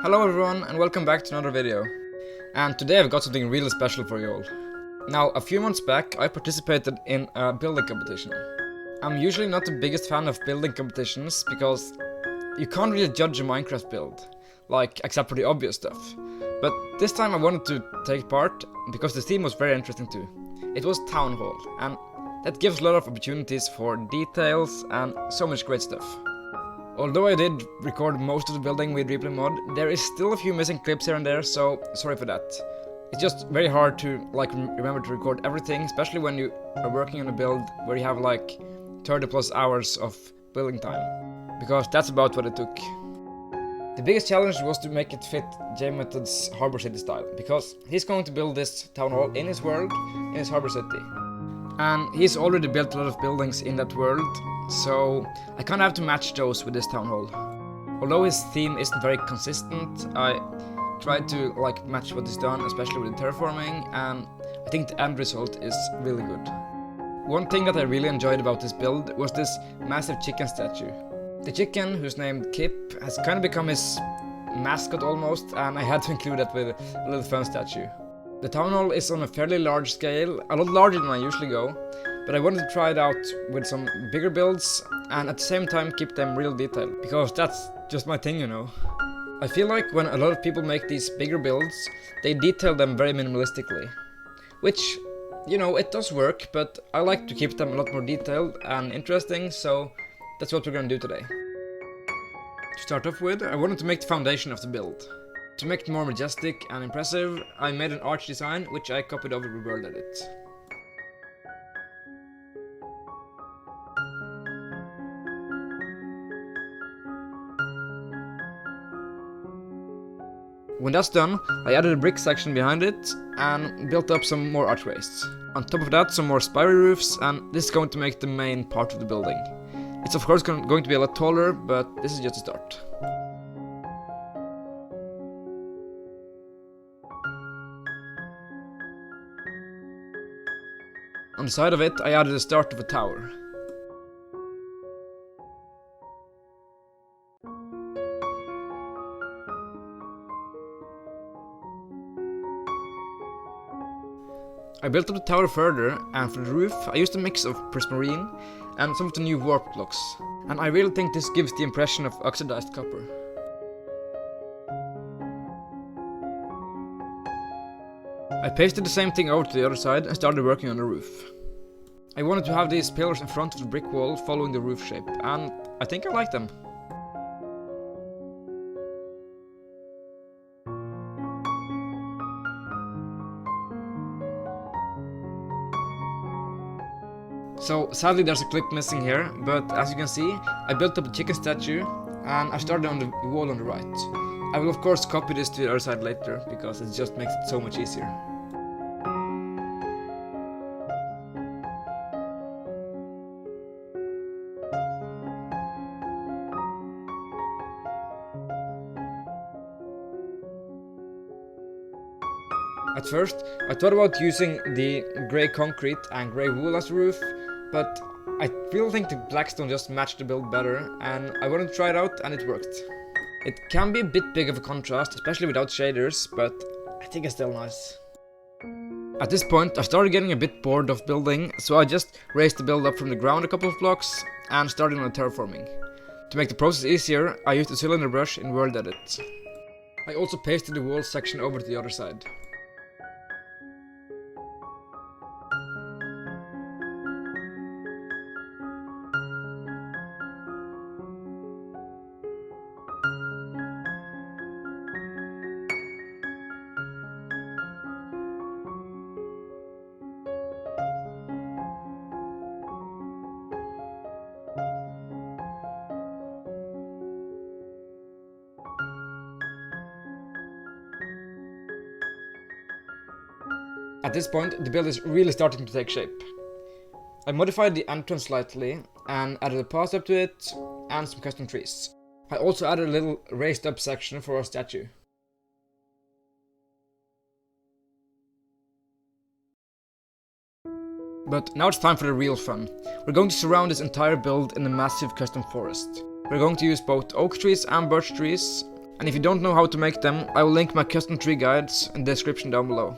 Hello everyone and welcome back to another video. And today I've got something really special for you all. Now, a few months back I participated in a building competition. I'm usually not the biggest fan of building competitions because you can't really judge a Minecraft build, like except for the obvious stuff. But this time I wanted to take part because the theme was very interesting too. It was Town Hall, and that gives a lot of opportunities for details and so much great stuff. Although I did record most of the building with replay mod, there is still a few missing clips here and there, so sorry for that. It's just very hard to remember to record everything, especially when you are working on a build where you have like 30 plus hours of building time, because that's about what it took. The biggest challenge was to make it fit JayMethods Harbour City style, because he's going to build this town hall in his world, in his Harbour City. And he's already built a lot of buildings in that world, so I kinda have to match those with this town hall. Although his theme isn't very consistent, I tried to match what he's done, especially with the terraforming, and I think the end result is really good. One thing that I really enjoyed about this build was this massive chicken statue. The chicken, who's named Kip, has kind of become his mascot almost, and I had to include that with a little fun statue. The town hall is on a fairly large scale, a lot larger than I usually go, but I wanted to try it out with some bigger builds and at the same time keep them real detailed, because that's just my thing, you know. I feel like when a lot of people make these bigger builds, they detail them very minimalistically. Which, you know, it does work, but I like to keep them a lot more detailed and interesting, so that's what we're gonna do today. To start off with, I wanted to make the foundation of the build. To make it more majestic and impressive, I made an arch design which I copied over with World Edit. When that's done, I added a brick section behind it and built up some more archways. On top of that, some more spiral roofs, and this is going to make the main part of the building. It's of course going to be a lot taller, but this is just a start. On the side of it, I added the start of a tower. I built up the tower further, and for the roof I used a mix of prismarine and some of the new warp blocks, and I really think this gives the impression of oxidized copper. I pasted the same thing over to the other side and started working on the roof. I wanted to have these pillars in front of the brick wall following the roof shape, and I think I like them. So sadly there's a clip missing here, but as you can see, I built up a chicken statue and I started on the wall on the right. I will of course copy this to the other side later, because it just makes it so much easier. At first, I thought about using the grey concrete and grey wool as a roof, but I really think the blackstone just matched the build better, and I wanted to try it out and it worked. It can be a bit big of a contrast, especially without shaders, but I think it's still nice. At this point, I started getting a bit bored of building, so I just raised the build up from the ground a couple of blocks and started on the terraforming. To make the process easier, I used a cylinder brush in World Edit. I also pasted the wall section over to the other side. At this point, the build is really starting to take shape. I modified the entrance slightly and added a path up to it and some custom trees. I also added a little raised up section for our statue. But now it's time for the real fun. We're going to surround this entire build in a massive custom forest. We're going to use both oak trees and birch trees, And if you don't know how to make them, I will link my custom tree guides in the description down below.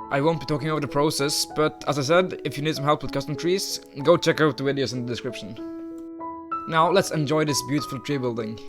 I won't be talking over the process, but as I said, if you need some help with custom trees, go check out the videos in the description. Now let's enjoy this beautiful tree building.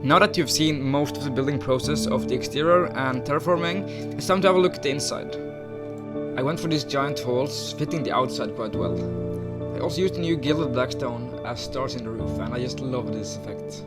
Now that you've seen most of the building process of the exterior and terraforming, it's time to have a look at the inside. I went for these giant halls, fitting the outside quite well. I also used a new gilded black stone as stars in the roof, and I just love this effect.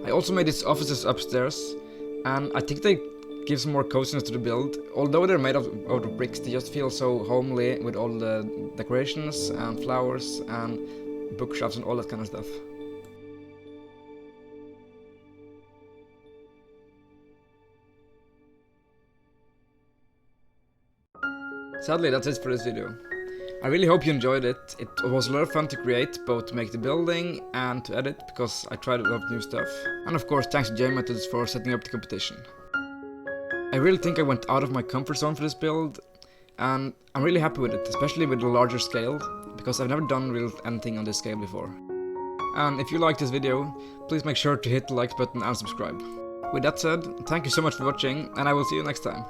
I also made these offices upstairs, and I think they gives more coziness to the build. Although they're made out of bricks, they just feel so homely with all the decorations and flowers and bookshelves and all that kind of stuff. Sadly, that's it for this video. I really hope you enjoyed it. It was a lot of fun to create, both to make the building and to edit, because I tried a lot of new stuff. And of course, thanks to JayMethods for setting up the competition. I really think I went out of my comfort zone for this build, and I'm really happy with it, especially with the larger scale, because I've never done really anything on this scale before. And if you liked this video, please make sure to hit the like button and subscribe. With that said, thank you so much for watching, and I will see you next time.